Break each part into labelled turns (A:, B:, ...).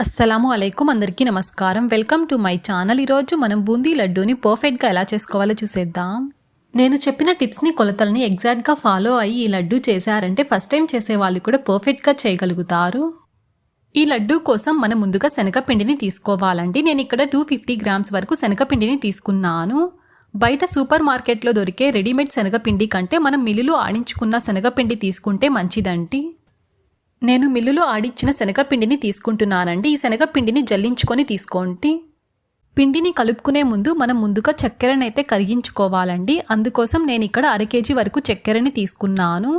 A: అస్సలాము అలైకుం అందరికీ నమస్కారం. Welcome to my channel. ఈరోజు మనం బూందీ లడ్డూని పర్ఫెక్ట్గా ఎలా చేసుకోవాలో చూసేద్దాం. నేను చెప్పిన టిప్స్ని కొలతల్ని ఎగ్జాక్ట్గా ఫాలో అయ్యి ఈ లడ్డూ చేశారంటే ఫస్ట్ టైం చేసే వాళ్ళు కూడా పర్ఫెక్ట్గా చేయగలుగుతారు. ఈ లడ్డూ కోసం మనం ముందుగా శనగపిండిని తీసుకోవాలండి. నేను ఇక్కడ 250 గ్రామ్స్ వరకు శనగపిండిని తీసుకున్నాను. బయట సూపర్ మార్కెట్లో దొరికే రెడీమేడ్ శనగపిండి కంటే మనం మిల్లులో ఆడించుకున్న శనగపిండి తీసుకుంటే మంచిదండి. నేను మిల్లులో ఆడించిన శనగపిండిని తీసుకుంటున్నానండి. ఈ శనగపిండిని జల్లించుకొని తీసుకోండి. పిండిని కలుపుకునే ముందు మనం ముందుగా చక్కెరనైతే కరిగించుకోవాలండి. అందుకోసం నేను ఇక్కడ 1/2 kg వరకు చక్కెరని తీసుకున్నాను.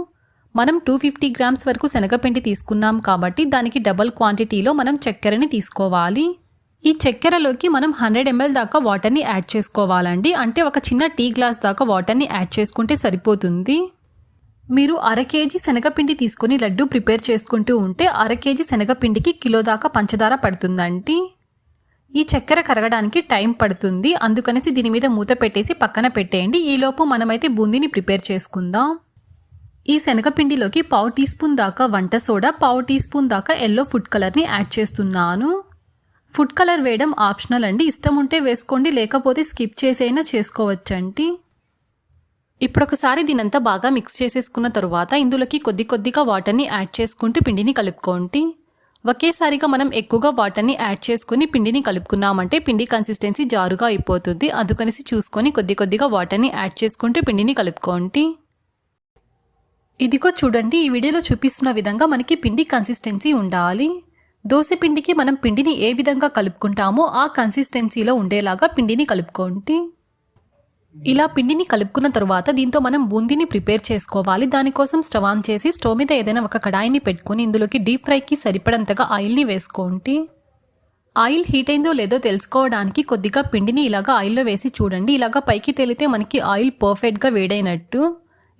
A: మనం 250 గ్రామ్స్ వరకు శనగపిండి తీసుకున్నాం కాబట్టి దానికి డబల్ క్వాంటిటీలో మనం చక్కెరని తీసుకోవాలి. ఈ చక్కెరలోకి మనం 100 ml దాకా వాటర్ని యాడ్ చేసుకోవాలండి. అంటే ఒక చిన్న టీ గ్లాస్ దాకా వాటర్ని యాడ్ చేసుకుంటే సరిపోతుంది. మీరు 1/2 kg శనగపిండి తీసుకుని లడ్డు ప్రిపేర్ చేసుకుంటూ ఉంటే 1/2 kg శనగపిండికి కిలో దాకా పంచదార పడుతుందండి. ఈ చక్కెర కరగడానికి టైం పడుతుంది. అందుకనేసి దీని మీద మూత పెట్టేసి పక్కన పెట్టేయండి. ఈలోపు మనమైతే బూందీని ప్రిపేర్ చేసుకుందాం. ఈ శనగపిండిలోకి 1/2 టీ స్పూన్ దాకా వంట సోడా, 1/2 టీ స్పూన్ దాకా ఎల్లో ఫుడ్ కలర్ని యాడ్ చేస్తున్నాను. ఫుడ్ కలర్ వేయడం ఆప్షనల్ అండి. ఇష్టం ఉంటే వేసుకోండి, లేకపోతే స్కిప్ చేసైనా చేసుకోవచ్చండి. ఇప్పుడు ఒకసారి దీనంతా బాగా మిక్స్ చేసేసుకున్న తరువాత ఇందులోకి కొద్దిగా వాటర్ని యాడ్ చేసుకుంటూ పిండిని కలుపుకోండి. ఒకేసారిగా మనం ఎక్కువగా వాటర్ని యాడ్ చేసుకుని పిండిని కలుపుకున్నామంటే పిండి కన్సిస్టెన్సీ జారుగా అయిపోతుంది. అందుకనేసి చూసుకొని కొద్దిగా వాటర్ని యాడ్ చేసుకుంటూ పిండిని కలుపుకోండి. ఇదిగో చూడండి, ఈ వీడియోలో చూపిస్తున్న విధంగా మనకి పిండి కన్సిస్టెన్సీ ఉండాలి. దోశ పిండికి మనం పిండిని ఏ విధంగా కలుపుకుంటామో ఆ కన్సిస్టెన్సీలో ఉండేలాగా పిండిని కలుపుకోండి. ఇలా పిండిని కలుపుకున్న తరువాత దీంతో మనం బూందీని ప్రిపేర్ చేసుకోవాలి. దానికోసం స్టవ్ ఆన్ చేసి స్టవ్ మీద ఏదైనా ఒక కడాయిని పెట్టుకొని ఇందులోకి డీప్ ఫ్రైకి సరిపడంతగా ఆయిల్ని వేసుకోండి. ఆయిల్ హీట్ అయిందో లేదో తెలుసుకోవడానికి కొద్దిగా పిండిని ఇలాగా ఆయిల్లో వేసి చూడండి. ఇలాగా పైకి తేలితే మనకి ఆయిల్ పర్ఫెక్ట్గా వేడైనట్టు.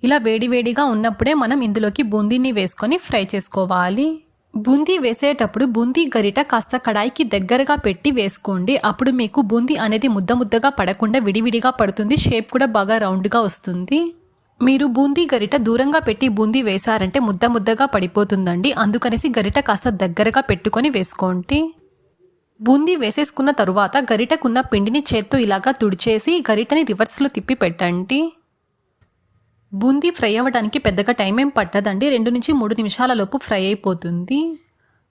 A: ఇలా వేడివేడిగా ఉన్నప్పుడే మనం ఇందులోకి బూందీని వేసుకొని ఫ్రై చేసుకోవాలి. బూందీ వేసేటప్పుడు బూందీ గరిట కాస్త కడాయికి దగ్గరగా పెట్టి వేసుకోండి. అప్పుడు మీకు బూందీ అనేది ముద్దగా పడకుండా విడివిడిగా పడుతుంది. షేప్ కూడా బాగా రౌండ్గా వస్తుంది. మీరు బూందీ గరిట దూరంగా పెట్టి బూందీ వేశారంటే ముద్దగా పడిపోతుందండి. అందుకనేసి గరిట కాస్త దగ్గరగా పెట్టుకొని వేసుకోండి. బూందీ వేసేసుకున్న తరువాత గరిటకున్న పిండిని చేత్తో ఇలాగా తుడిచేసి గరిటని రివర్స్లో తిప్పి పెట్టండి. బూందీ ఫ్రై అవ్వడానికి పెద్దగా టైం ఏం పట్టదండి. 2 నుంచి 3 నిమిషాల లోపు ఫ్రై అయిపోతుంది.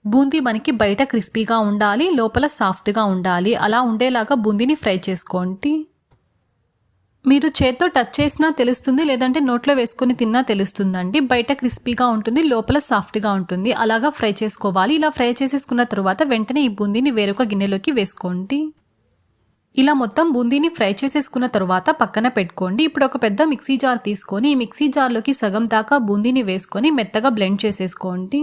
A: బూందీ మనకి బయట క్రిస్పీగా ఉండాలి, లోపల సాఫ్ట్గా ఉండాలి. అలా ఉండేలాగా బూందీని ఫ్రై చేసుకోండి. మీరు చేత్తో టచ్ చేసినా తెలుస్తుంది, లేదంటే నోట్లో వేసుకొని తిన్నా తెలుస్తుందండి. బయట క్రిస్పీగా ఉంటుంది, లోపల సాఫ్ట్గా ఉంటుంది. అలాగా ఫ్రై చేసుకోవాలి. ఇలా ఫ్రై చేసేసుకున్న తర్వాత వెంటనే ఈ బూందీని వేరొక గిన్నెలోకి వేసుకోండి. ఇలా మొత్తం బూందీని ఫ్రై చేసేసుకున్న తరువాత పక్కన పెట్టుకోండి. ఇప్పుడు ఒక పెద్ద మిక్సీ జార్ తీసుకొని ఈ మిక్సీ జార్లోకి సగం దాకా బూందీని వేసుకొని మెత్తగా బ్లెండ్ చేసేసుకోండి.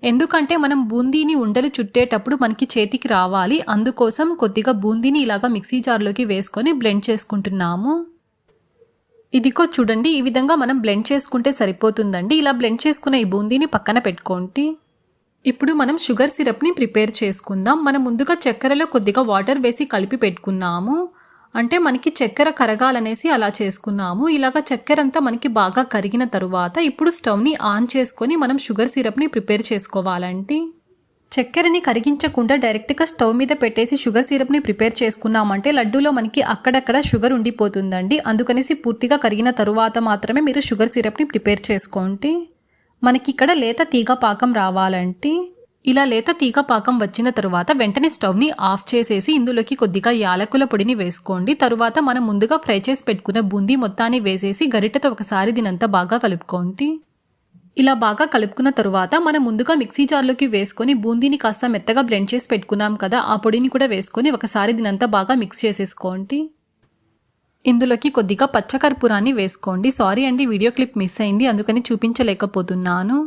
A: ఎందుకంటే మనం బూందీని ఉండలు చుట్టేటప్పుడు మనకి చేతికి రావాలి. అందుకోసం కొద్దిగా బూందీని ఇలాగా మిక్సీ జార్లోకి వేసుకొని బ్లెండ్ చేసుకుంటున్నాము. ఇదిగో చూడండి, ఈ విధంగా మనం బ్లెండ్ చేసుకుంటే సరిపోతుందండి. ఇలా బ్లెండ్ చేసుకున్న ఈ బూందీని పక్కన పెట్టుకోండి. ఇప్పుడు మనం షుగర్ సిరప్ని ప్రిపేర్ చేసుకుందాం. మనం ముందుగా చక్కెరలో కొద్దిగా వాటర్ వేసి కలిపి పెట్టుకున్నాము. అంటే మనకి చక్కెర కరగాలనేసి అలా చేసుకున్నాము. ఇలాగ చక్కెర అంతా మనకి బాగా కరిగిన తరువాత ఇప్పుడు స్టవ్ని ఆన్ చేసుకొని మనం షుగర్ సిరప్ని ప్రిపేర్ చేసుకోవాలండి. చక్కెరని కరిగించకుండా డైరెక్ట్గా స్టవ్ మీద పెట్టేసి షుగర్ సిరప్ని ప్రిపేర్ చేసుకున్నామంటే లడ్డూలో మనకి అక్కడక్కడ షుగర్ ఉండిపోతుందండి. అందుకనేసి పూర్తిగా కరిగిన తరువాత మాత్రమే మీరు షుగర్ సిరప్ని ప్రిపేర్ చేసుకోండి. మనకి ఇక్కడ లేత తీగ పాకం రావాలంటే ఇలా లేత తీగ పాకం వచ్చిన తరువాత వెంటనే స్టవ్ని ఆఫ్ చేసేసి ఇందులోకి కొద్దిగా యాలకుల పొడిని వేసుకోండి. తరువాత మనం ముందుగా ఫ్రై చేసి పెట్టుకున్న బూందీ మొత్తాన్ని వేసేసి గరిటెతో ఒకసారి దీనంతా బాగా కలుపుకోండి. ఇలా బాగా కలుపుకున్న తరువాత మనం ముందుగా మిక్సీ జార్లోకి వేసుకొని బూందీని కాస్త మెత్తగా బ్లెండ్ చేసి పెట్టుకున్నాం కదా, ఆ పొడిని కూడా వేసుకొని ఒకసారి దీనంతా బాగా మిక్స్ చేసేసుకోండి. ఇందులోకి కొద్దిగా పచ్చకర్పూరాన్ని వేసుకోండి. సారీ అండి, వీడియో క్లిప్ మిస్ అయింది, అందుకని చూపించలేకపోతున్నాను.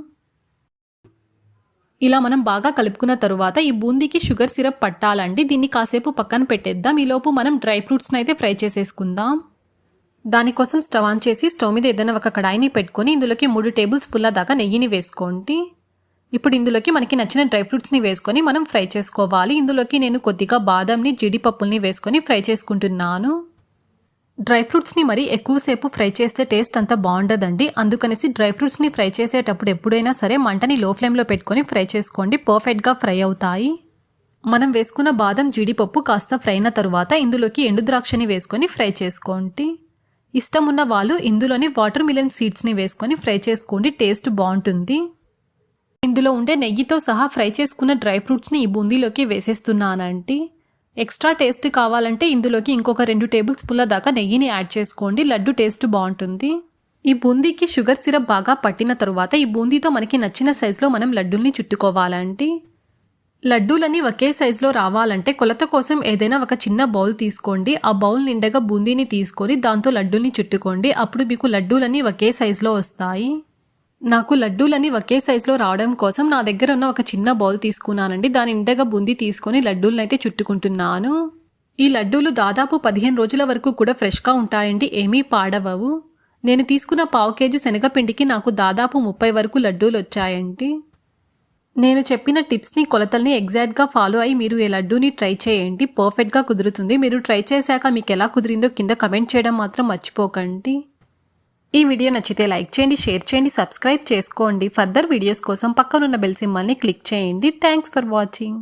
A: ఇలా మనం బాగా కలుపుకున్న తరువాత ఈ బూందీకి షుగర్ సిరప్ పట్టాలండి. దీన్ని కాసేపు పక్కన పెట్టేద్దాం. ఈలోపు మనం డ్రై ఫ్రూట్స్ని అయితే ఫ్రై చేసేసుకుందాం. దానికోసం స్టవ్ ఆన్ చేసి స్టవ్ మీద ఏదైనా ఒక కడాయిని పెట్టుకొని ఇందులోకి 3 టేబుల్ స్పూన్ల దాకా నెయ్యిని వేసుకోండి. ఇప్పుడు ఇందులోకి మనకి నచ్చిన డ్రై ఫ్రూట్స్ని వేసుకొని మనం ఫ్రై చేసుకోవాలి. ఇందులోకి నేను కొద్దిగా బాదంని, జీడిపప్పుల్ని వేసుకొని ఫ్రై చేసుకుంటున్నాను. డ్రై ఫ్రూట్స్ని మరి ఎక్కువసేపు ఫ్రై చేస్తే టేస్ట్ అంతా బాగుండదండి. అందుకనేసి డ్రై ఫ్రూట్స్ని ఫ్రై చేసేటప్పుడు ఎప్పుడైనా సరే మంటని లో ఫ్లేమ్లో పెట్టుకొని ఫ్రై చేసుకోండి. పర్ఫెక్ట్గా ఫ్రై అవుతాయి. మనం వేసుకున్న బాదం జీడిపప్పు కాస్త ఫ్రై అయిన తరువాత ఇందులోకి ఎండు ద్రాక్షని వేసుకొని ఫ్రై చేసుకోండి. ఇష్టం ఉన్న వాళ్ళు ఇందులోని వాటర్ మిలన్ సీడ్స్ని వేసుకొని ఫ్రై చేసుకోండి, టేస్ట్ బాగుంటుంది. ఇందులో ఉండే నెయ్యితో సహా ఫ్రై చేసుకున్న డ్రై ఫ్రూట్స్ని ఈ బూందీలోకి వేసేస్తున్నానండి. ఎక్స్ట్రా టేస్ట్ కావాలంటే ఇందులోకి ఇంకొక 2 టేబుల్ స్పూన్ల దాకా నెయ్యిని యాడ్ చేసుకోండి, లడ్డు టేస్ట్ బాగుంటుంది. ఈ బూందీకి షుగర్ సిరప్ బాగా పట్టిన తరువాత ఈ బూందీతో మనకి నచ్చిన సైజులో మనం లడ్డూల్ని చుట్టుకోవాలండి. లడ్డూలన్నీ ఒకే సైజులో రావాలంటే కొలత కోసం ఏదైనా ఒక చిన్న బౌల్ తీసుకోండి. ఆ బౌల్ నిండగా బూందీని తీసుకొని దాంతో లడ్డూల్ని చుట్టుకోండి. అప్పుడు మీకు లడ్డూలన్నీ ఒకే సైజులో వస్తాయి. నాకు లడ్డూలన్నీ ఒకే సైజులో రావడం కోసం నా దగ్గర ఉన్న ఒక చిన్న బౌల్ తీసుకున్నానండి. దాని నిండగా బూందీ తీసుకొని లడ్డూలనైతే చుట్టుకుంటున్నాను. ఈ లడ్డూలు దాదాపు 15 రోజుల వరకు కూడా ఫ్రెష్గా ఉంటాయండి, ఏమీ పాడవవు. నేను తీసుకున్న 1/2 కేజీ శనగపిండికి నాకు దాదాపు 30 వరకు లడ్డూలు వచ్చాయండి. నేను చెప్పిన టిప్స్ని కొలతల్ని ఎగ్జాక్ట్గా ఫాలో అయ్యి మీరు ఈ లడ్డూని ట్రై చేయండి, పర్ఫెక్ట్గా కుదురుతుంది. మీరు ట్రై చేశాక మీకు ఎలా కుదిరిందో కింద కమెంట్ చేయడం మాత్రం మర్చిపోకండి. ఈ వీడియో నచ్చితే లైక్ చేయండి, షేర్ చేయండి, సబ్స్క్రైబ్ చేసుకోండి. ఫర్దర్ వీడియోస్ కోసం పక్కనున్న బెల్ సింబల్ని క్లిక్ చేయండి. Thanks for watching.